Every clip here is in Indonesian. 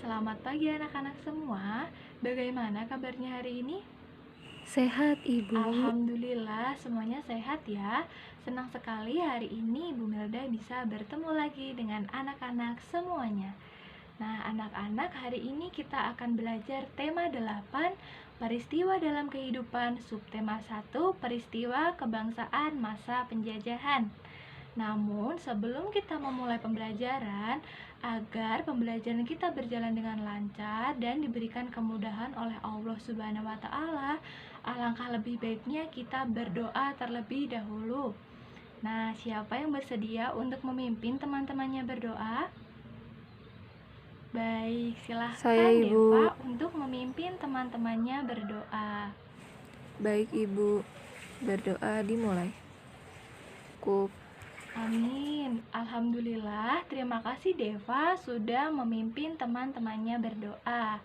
selamat pagi anak-anak semua. Bagaimana kabarnya hari ini? Sehat, Ibu. Alhamdulillah semuanya sehat ya. Senang sekali hari ini Ibu Melda bisa bertemu lagi dengan anak-anak semuanya. Nah, anak-anak, hari ini kita akan belajar tema 8, peristiwa dalam kehidupan, subtema 1, peristiwa kebangsaan masa penjajahan. Namun, sebelum kita memulai pembelajaran, agar pembelajaran kita berjalan dengan lancar dan diberikan kemudahan oleh Allah Subhanahu wa Ta'ala, alangkah lebih baiknya kita berdoa terlebih dahulu. Nah, siapa yang bersedia untuk memimpin teman-temannya berdoa? Baik, silahkan Saya, Ibu. Deva untuk memimpin teman-temannya berdoa. Baik, Ibu. Berdoa dimulai. Cukup. Amin. Alhamdulillah, terima kasih Deva sudah memimpin teman-temannya berdoa.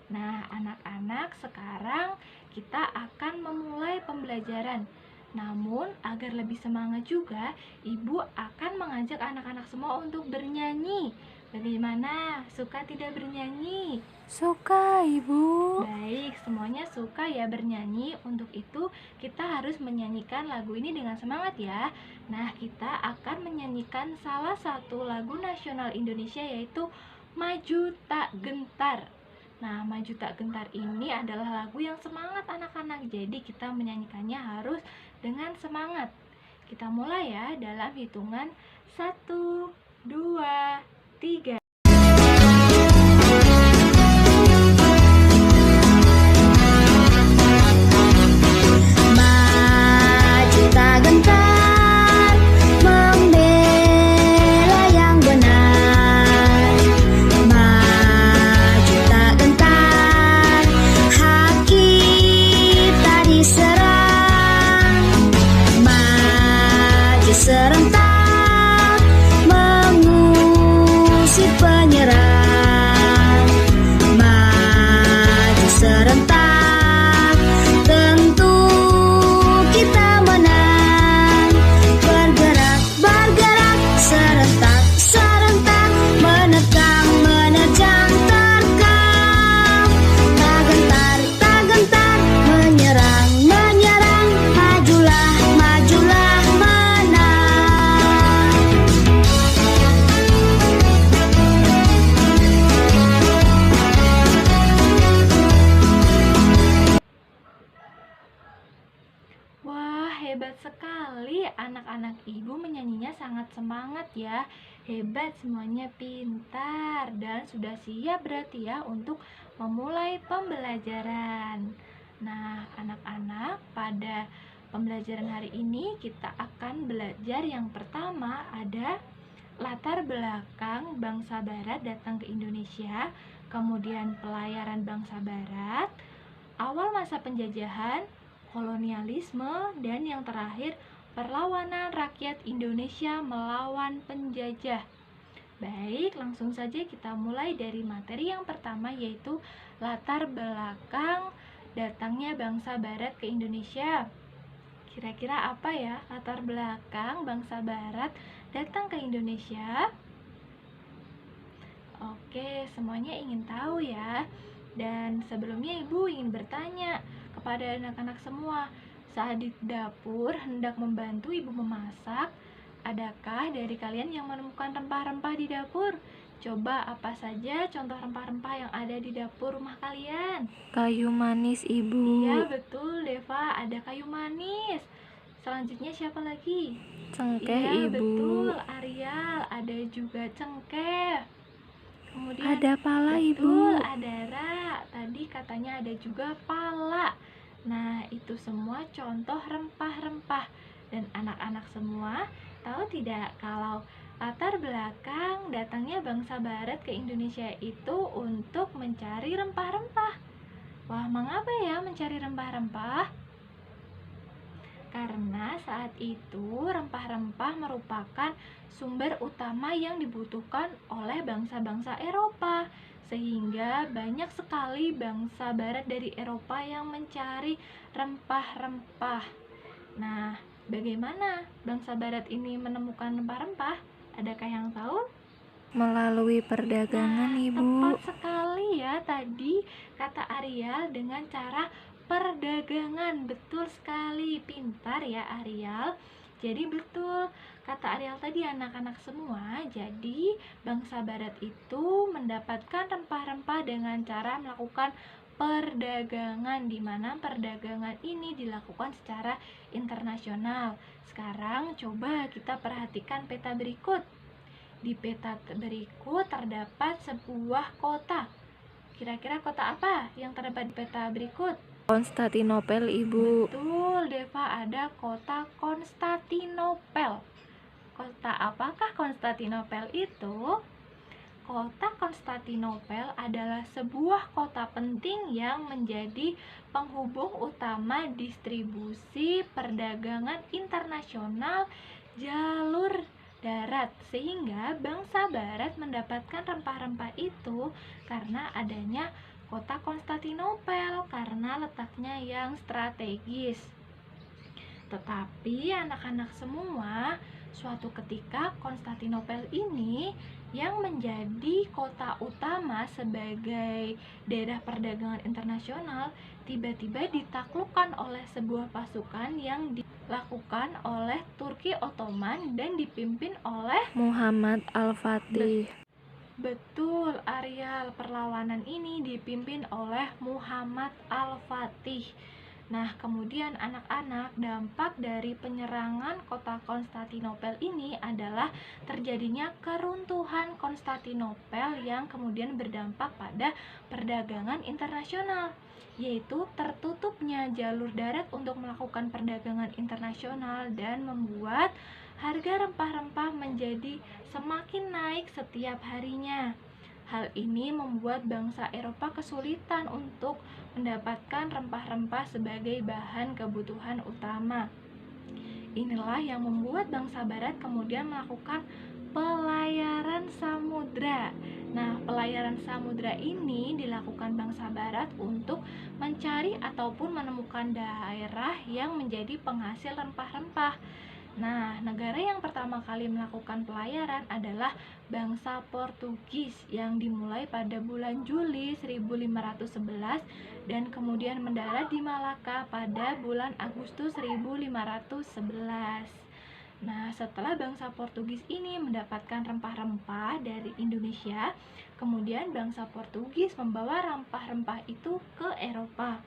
Nah, anak-anak, sekarang kita akan memulai pembelajaran. Namun, agar lebih semangat juga, Ibu akan mengajak anak-anak semua untuk bernyanyi. Bagaimana? Suka tidak bernyanyi? Suka, Ibu. Baik, semuanya suka ya bernyanyi. Untuk itu, kita harus menyanyikan lagu ini dengan semangat ya. Nah, kita akan menyanyikan salah satu lagu nasional Indonesia, yaitu Maju Tak Gentar. Nah, Maju Tak Gentar ini adalah lagu yang semangat anak-anak. Jadi, kita menyanyikannya harus dengan semangat. Kita mulai ya dalam hitungan 1, 2, 3. Maju tak gentar, membela yang benar. Maju tak gentar, hak kita diserang. Maju serentak, mengusir penyerang. Maju serentak, tentu kita menang. Bergerak, bergerak, serentak, serentak, menerkam, menerjang, terkam. Tak gentar, tak gentar, menyerang, menyerang. Majulah, majulah, menang. Wah, hebat sekali. Anak-anak ibu menyanyinya sangat semangat ya. Hebat, semuanya pintar dan sudah siap berarti ya untuk memulai pembelajaran. Nah, anak-anak, pada pembelajaran hari ini kita akan belajar yang pertama ada latar belakang bangsa barat datang ke Indonesia, kemudian pelayaran bangsa barat, awal masa penjajahan, kolonialisme, dan yang terakhir perlawanan rakyat Indonesia melawan penjajah. Baik, langsung saja kita mulai dari materi yang pertama, yaitu latar belakang datangnya bangsa barat ke Indonesia. Kira-kira apa ya latar belakang bangsa barat datang ke Indonesia? Oke, semuanya ingin tahu ya. Dan sebelumnya Ibu ingin bertanya kepada anak-anak semua, saat di dapur hendak membantu Ibu memasak, adakah dari kalian yang menemukan rempah-rempah di dapur? Coba apa saja contoh rempah-rempah yang ada di dapur rumah kalian? Kayu manis, Ibu. Iya, betul Deva, ada kayu manis. Selanjutnya siapa lagi? Cengkeh, Iya, Ibu. betul, Arial. Ada juga cengkeh. Kemudian Ada pala, betul, Ibu. ada rak. Tadi katanya ada juga pala. Nah, itu semua contoh rempah-rempah. Dan anak-anak semua tahu tidak kalau latar belakang datangnya bangsa barat ke Indonesia itu untuk mencari rempah-rempah. Wah, mengapa ya mencari rempah-rempah? Karena saat itu rempah-rempah merupakan sumber utama yang dibutuhkan oleh bangsa-bangsa Eropa, sehingga banyak sekali bangsa barat dari Eropa yang mencari rempah-rempah. Nah, bagaimana bangsa barat ini menemukan rempah-rempah? Adakah yang tahu? Melalui perdagangan, Nah, Ibu. tepat sekali ya tadi kata Arial dengan cara perdagangan. Betul sekali, pintar ya Arial. Jadi betul kata Arial tadi anak-anak semua. Jadi bangsa barat itu mendapatkan rempah-rempah dengan cara melakukan perdagangan, di mana perdagangan ini dilakukan secara internasional. Sekarang coba kita perhatikan peta berikut. Di peta berikut terdapat sebuah kota. Kira-kira kota apa yang terdapat di peta berikut? Konstantinopel, Ibu. Betul, Deva, ada kota Konstantinopel. Kota apakah Konstantinopel itu? Kota Konstantinopel adalah sebuah kota penting yang menjadi penghubung utama distribusi perdagangan internasional jalur darat, sehingga bangsa barat mendapatkan rempah-rempah itu karena adanya kota Konstantinopel, karena letaknya yang strategis. Tetapi anak-anak semua, suatu ketika Konstantinopel ini yang menjadi kota utama sebagai daerah perdagangan internasional tiba-tiba ditaklukkan oleh sebuah pasukan yang dilakukan oleh Turki Ottoman dan dipimpin oleh Muhammad Al-Fatih. Betul, Arial. Perlawanan ini dipimpin oleh Muhammad Al-Fatih. Nah, kemudian anak-anak, dampak dari penyerangan kota Konstantinopel ini adalah terjadinya keruntuhan Konstantinopel yang kemudian berdampak pada perdagangan internasional, yaitu tertutupnya jalur darat untuk melakukan perdagangan internasional dan membuat harga rempah-rempah menjadi semakin naik setiap harinya. Hal ini membuat bangsa Eropa kesulitan untuk mendapatkan rempah-rempah sebagai bahan kebutuhan utama. Inilah yang membuat bangsa Barat kemudian melakukan pelayaran samudra. Nah, pelayaran samudra ini dilakukan bangsa Barat untuk mencari ataupun menemukan daerah yang menjadi penghasil rempah-rempah. Nah, negara yang pertama kali melakukan pelayaran adalah bangsa Portugis yang dimulai pada bulan Juli 1511 dan kemudian mendarat di Malaka pada bulan Agustus 1511. Nah, setelah bangsa Portugis ini mendapatkan rempah-rempah dari Indonesia, kemudian bangsa Portugis membawa rempah-rempah itu ke Eropa.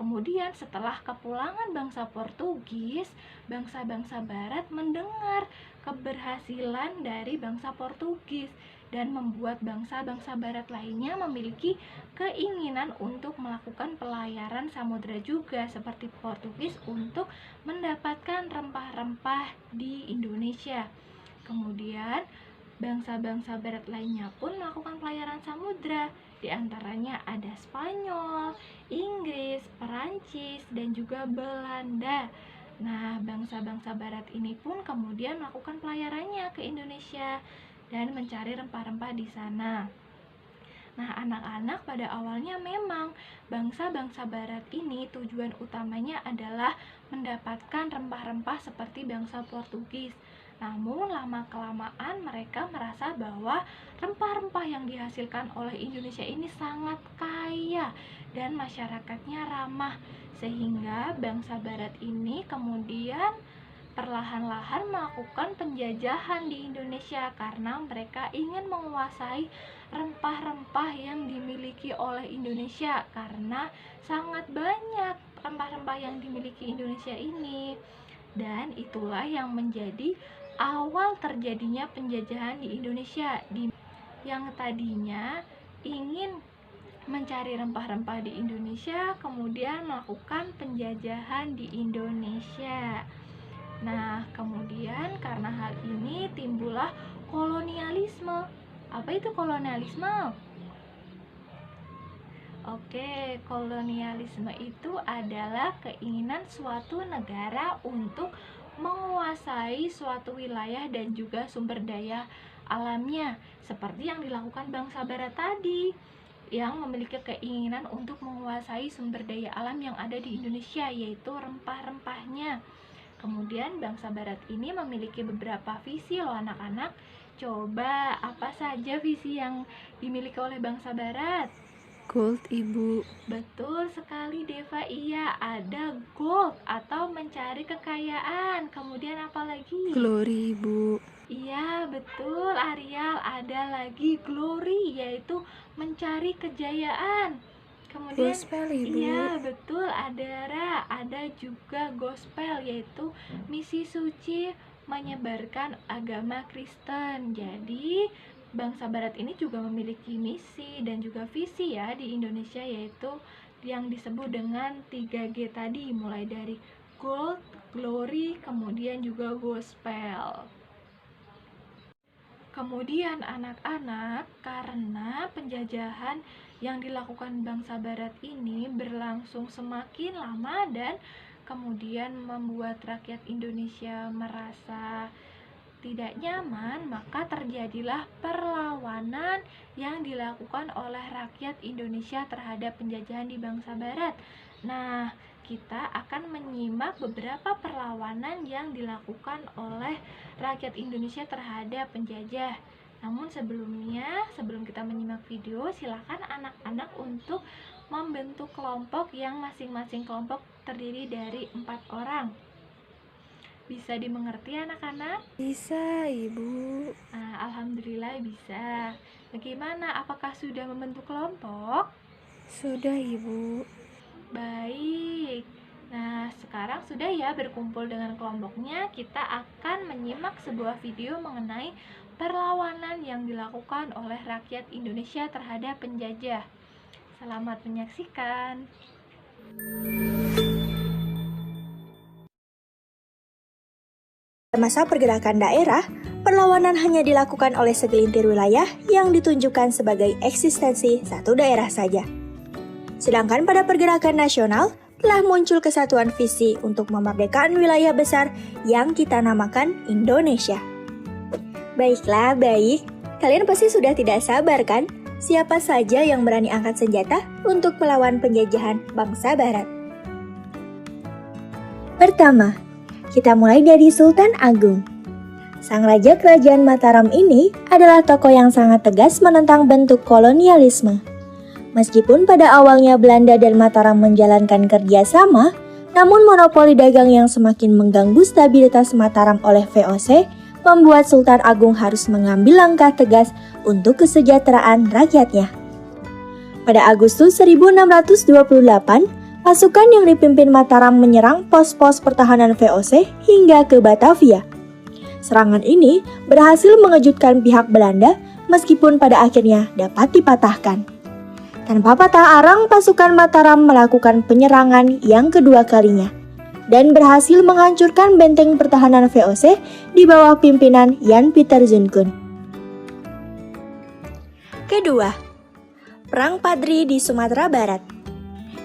Kemudian setelah kepulangan bangsa Portugis, bangsa-bangsa Barat mendengar keberhasilan dari bangsa Portugis dan membuat bangsa-bangsa Barat lainnya memiliki keinginan untuk melakukan pelayaran samudra juga seperti Portugis untuk mendapatkan rempah-rempah di Indonesia. Kemudian bangsa-bangsa Barat lainnya pun melakukan pelayaran samudra. Di antaranya ada Spanyol, Inggris, Perancis, dan juga Belanda. Nah, bangsa-bangsa Barat ini pun kemudian melakukan pelayarannya ke Indonesia dan mencari rempah-rempah di sana. Nah, anak-anak, pada awalnya memang bangsa-bangsa Barat ini tujuan utamanya adalah mendapatkan rempah-rempah seperti bangsa Portugis. Namun lama-kelamaan mereka merasa bahwa rempah-rempah yang dihasilkan oleh Indonesia ini sangat kaya dan masyarakatnya ramah, sehingga bangsa Barat ini kemudian perlahan-lahan melakukan penjajahan di Indonesia karena mereka ingin menguasai rempah-rempah yang dimiliki oleh Indonesia, karena sangat banyak rempah-rempah yang dimiliki Indonesia ini. Dan itulah yang menjadi awal terjadinya penjajahan di Indonesia, yang tadinya ingin mencari rempah-rempah di Indonesia kemudian melakukan penjajahan di Indonesia. Nah, kemudian karena hal ini timbullah kolonialisme. Apa itu kolonialisme? Oke, kolonialisme itu adalah keinginan suatu negara untuk menguasai suatu wilayah dan juga sumber daya alamnya, seperti yang dilakukan bangsa Barat tadi yang memiliki keinginan untuk menguasai sumber daya alam yang ada di Indonesia, yaitu rempah-rempahnya. Kemudian bangsa Barat ini memiliki beberapa visi loh anak-anak. Coba, apa saja visi yang dimiliki oleh bangsa Barat? Gold, Ibu. Betul sekali, Deva. Iya, ada gold atau mencari kekayaan. Kemudian apa lagi? Glory, Ibu. Iya, betul, Arial. Ada lagi glory, yaitu mencari kejayaan. Kemudian Gospel, Ibu. iya, betul, ada Ra. Ada juga gospel, yaitu misi suci menyebarkan agama Kristen. Jadi, bangsa Barat ini juga memiliki misi dan juga visi ya di Indonesia, yaitu yang disebut dengan 3G tadi, mulai dari gold, glory, kemudian juga gospel. Kemudian anak-anak, karena penjajahan yang dilakukan bangsa Barat ini berlangsung semakin lama dan kemudian membuat rakyat Indonesia merasa tidak nyaman, maka terjadilah perlawanan yang dilakukan oleh rakyat Indonesia terhadap penjajahan di bangsa Barat. Nah, kita akan menyimak beberapa perlawanan yang dilakukan oleh rakyat Indonesia terhadap penjajah. Namun sebelumnya, sebelum kita menyimak video, silakan anak-anak untuk membentuk kelompok yang masing-masing kelompok terdiri dari 4 orang. Bisa dimengerti anak-anak? Bisa, Ibu. Nah, alhamdulillah bisa. Bagaimana? Apakah sudah membentuk kelompok? Sudah, Ibu. Baik. Nah, sekarang sudah ya berkumpul dengan kelompoknya. Kita akan menyimak sebuah video mengenai perlawanan yang dilakukan oleh rakyat Indonesia terhadap penjajah. Selamat menyaksikan. Masa pergerakan daerah, perlawanan hanya dilakukan oleh segelintir wilayah yang ditunjukkan sebagai eksistensi satu daerah saja. Sedangkan pada pergerakan nasional, telah muncul kesatuan visi untuk memerdekakan wilayah besar yang kita namakan Indonesia. Baiklah, baik. Kalian pasti sudah tidak sabar kan? Siapa saja yang berani angkat senjata untuk melawan penjajahan bangsa Barat? Pertama, kita mulai dari Sultan Agung. Sang Raja Kerajaan Mataram ini adalah tokoh yang sangat tegas menentang bentuk kolonialisme. Meskipun pada awalnya Belanda dan Mataram menjalankan kerjasama, namun monopoli dagang yang semakin mengganggu stabilitas Mataram oleh VOC membuat Sultan Agung harus mengambil langkah tegas untuk kesejahteraan rakyatnya. Pada Agustus 1628, pasukan yang dipimpin Mataram menyerang pos-pos pertahanan VOC hingga ke Batavia. Serangan ini berhasil mengejutkan pihak Belanda meskipun pada akhirnya dapat dipatahkan. Tanpa patah arang, pasukan Mataram melakukan penyerangan yang kedua kalinya dan berhasil menghancurkan benteng pertahanan VOC di bawah pimpinan Jan Pieter Zoon. Kedua, Perang Padri di Sumatera Barat.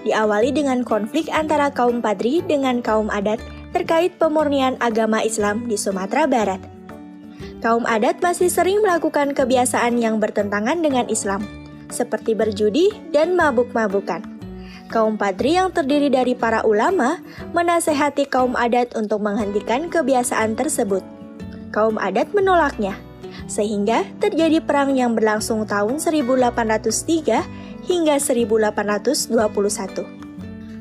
Diawali dengan konflik antara kaum Padri dengan kaum adat terkait pemurnian agama Islam di Sumatera Barat. Kaum adat masih sering melakukan kebiasaan yang bertentangan dengan Islam, seperti berjudi dan mabuk-mabukan. Kaum Padri yang terdiri dari para ulama menasehati kaum adat untuk menghentikan kebiasaan tersebut. Kaum adat menolaknya, sehingga terjadi perang yang berlangsung tahun 1803 hingga 1821.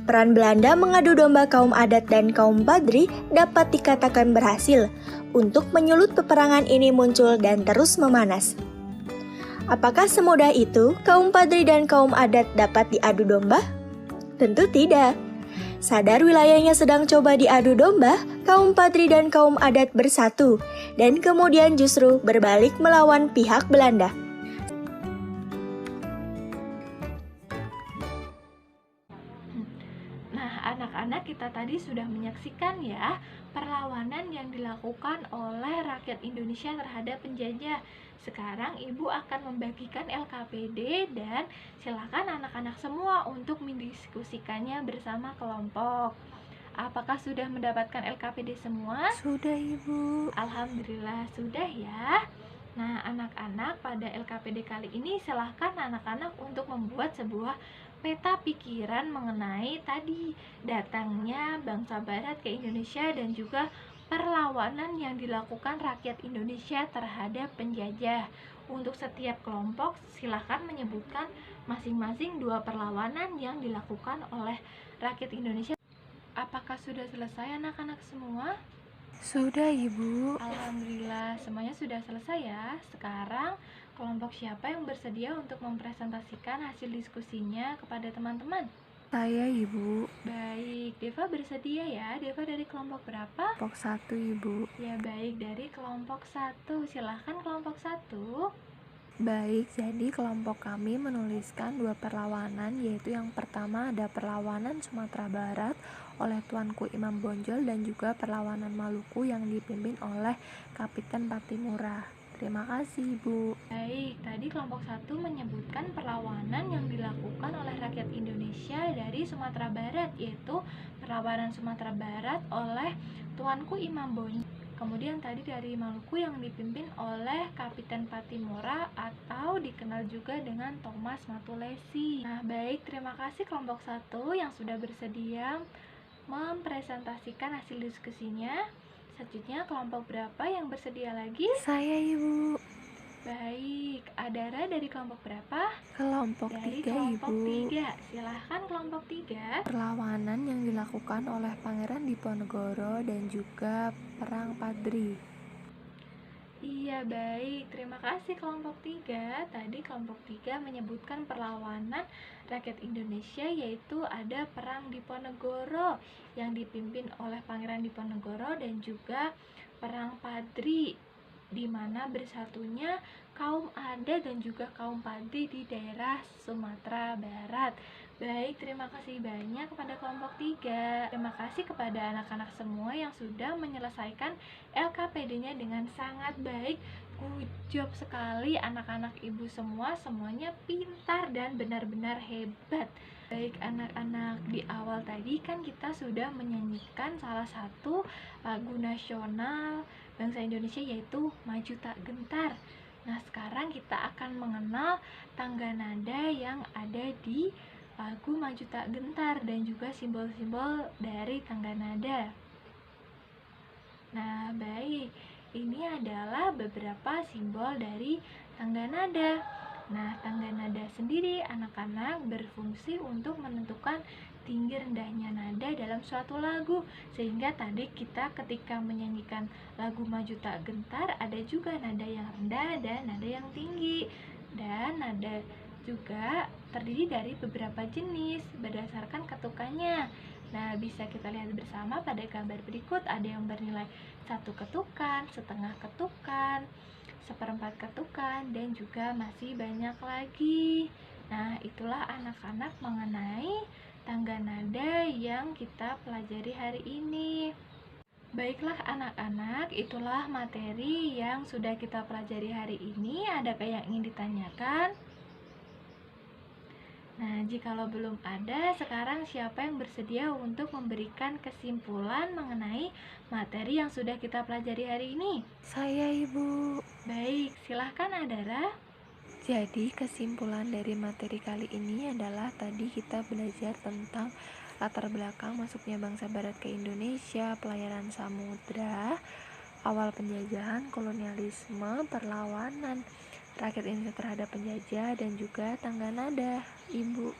Peran Belanda mengadu domba kaum adat dan kaum Padri dapat dikatakan berhasil untuk menyulut peperangan ini muncul dan terus memanas. Apakah semudah itu kaum Padri dan kaum adat dapat diadu domba? Tentu tidak. Sadar wilayahnya sedang coba diadu domba, kaum Padri dan kaum adat bersatu dan kemudian justru berbalik melawan pihak Belanda. Anak-anak, kita tadi sudah menyaksikan ya perlawanan yang dilakukan oleh rakyat Indonesia terhadap penjajah. Sekarang Ibu akan membagikan LKPD dan silakan anak-anak semua untuk mendiskusikannya bersama kelompok. Apakah sudah mendapatkan LKPD semua? Sudah, Ibu. Alhamdulillah sudah ya. Nah, anak-anak, pada LKPD kali ini silahkan anak-anak untuk membuat sebuah peta pikiran mengenai tadi datangnya bangsa Barat ke Indonesia dan juga perlawanan yang dilakukan rakyat Indonesia terhadap penjajah. Untuk setiap kelompok, silahkan menyebutkan masing-masing 2 perlawanan yang dilakukan oleh rakyat Indonesia. Apakah sudah selesai anak-anak semua? Sudah, Ibu. Alhamdulillah, semuanya sudah selesai ya. Sekarang, kelompok siapa yang bersedia untuk mempresentasikan hasil diskusinya kepada teman-teman? Saya, Ibu. Baik, Deva bersedia ya. Deva dari kelompok berapa? Kelompok 1, Ibu. Ya baik, dari kelompok 1. Silahkan kelompok 1. Baik, jadi kelompok kami menuliskan 2 perlawanan, yaitu yang pertama ada perlawanan Sumatera Barat oleh Tuanku Imam Bonjol dan juga perlawanan Maluku yang dipimpin oleh Kapiten Patimura. Terima kasih, Ibu. Baik, tadi kelompok 1 menyebutkan perlawanan yang dilakukan oleh rakyat Indonesia dari Sumatera Barat, yaitu perlawanan Sumatera Barat oleh Tuanku Imam Bonjol. Kemudian tadi dari Maluku yang dipimpin oleh Kapiten Patimura atau dikenal juga dengan Thomas Matulesi. Nah, baik, terima kasih kelompok 1 yang sudah bersedia mempresentasikan hasil diskusinya. Selanjutnya kelompok berapa yang bersedia lagi? Saya, Ibu. Baik, Adara dari kelompok berapa? Kelompok Dari 3, kelompok Ibu. 3. Silahkan kelompok 3. Perlawanan yang dilakukan oleh Pangeran Diponegoro dan juga Perang Padri. Iya, baik. Terima kasih kelompok 3. Tadi kelompok 3 menyebutkan perlawanan rakyat Indonesia, yaitu ada Perang Diponegoro yang dipimpin oleh Pangeran Diponegoro dan juga Perang Padri, di mana bersatunya kaum adat dan juga kaum Padri di daerah Sumatera Barat. Baik, terima kasih banyak kepada kelompok 3. Terima kasih kepada anak-anak semua yang sudah menyelesaikan LKPD-nya dengan sangat baik. Good job sekali anak-anak ibu semua, semuanya pintar dan benar-benar hebat. Baik anak-anak, di awal tadi kan kita sudah menyanyikan salah satu lagu nasional bangsa Indonesia, yaitu Maju Tak Gentar. Nah, sekarang kita akan mengenal tangga nada yang ada di lagu Maju Tak Gentar dan juga simbol-simbol dari tangga nada. Nah, baik, ini adalah beberapa simbol dari tangga nada. Nah, tangga nada sendiri anak-anak berfungsi untuk menentukan tinggi rendahnya nada dalam suatu lagu, sehingga tadi kita ketika menyanyikan lagu Maju Tak Gentar ada juga nada yang rendah dan nada yang tinggi, dan nada juga terdiri dari beberapa jenis berdasarkan ketukannya. Nah, bisa kita lihat bersama pada gambar berikut. Ada yang bernilai 1 ketukan, setengah ketukan, 1/4 ketukan, dan juga masih banyak lagi. Nah, itulah anak-anak mengenai tangga nada yang kita pelajari hari ini. Baiklah anak-anak, itulah materi yang sudah kita pelajari hari ini. Adakah yang ingin ditanyakan? Nah, jikalau belum ada, sekarang siapa yang bersedia untuk memberikan kesimpulan mengenai materi yang sudah kita pelajari hari ini? Saya, Ibu. Baik, silahkan Adara. Jadi kesimpulan dari materi kali ini adalah tadi kita belajar tentang latar belakang masuknya bangsa barat ke Indonesia, pelayaran samudra, awal penjajahan, kolonialisme, perlawanan rakyat Indonesia terhadap penjajah, dan juga tangga nada, Ibu.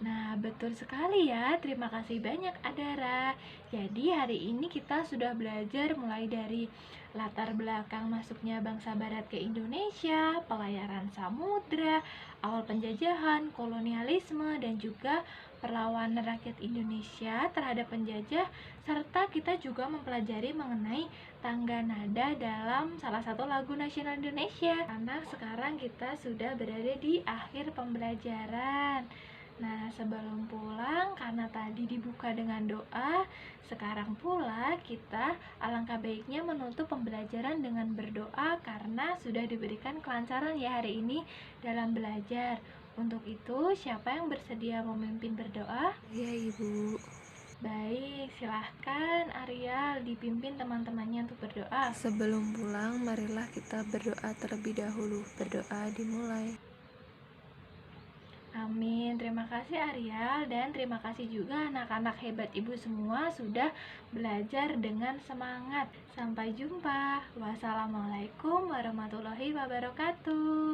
Nah, betul sekali ya. Terima kasih banyak Adara. Jadi hari ini kita sudah belajar mulai dari latar belakang masuknya bangsa barat ke Indonesia, pelayaran samudra, awal penjajahan, kolonialisme, dan juga perlawanan rakyat Indonesia terhadap penjajah, serta kita juga mempelajari mengenai tangga nada dalam salah satu lagu nasional Indonesia. Karena sekarang kita sudah berada di akhir pembelajaran. Nah, sebelum pulang, karena tadi dibuka dengan doa, sekarang pula kita alangkah baiknya menutup pembelajaran dengan berdoa karena sudah diberikan kelancaran ya hari ini dalam belajar. Untuk itu, siapa yang bersedia memimpin berdoa? Ya, Ibu. Baik, silahkan Ariel dipimpin teman-temannya untuk berdoa. Sebelum pulang, marilah kita berdoa terlebih dahulu. Berdoa dimulai. Amin. Terima kasih Arial dan terima kasih juga anak-anak hebat ibu semua sudah belajar dengan semangat. Sampai jumpa. Wassalamualaikum warahmatullahi wabarakatuh.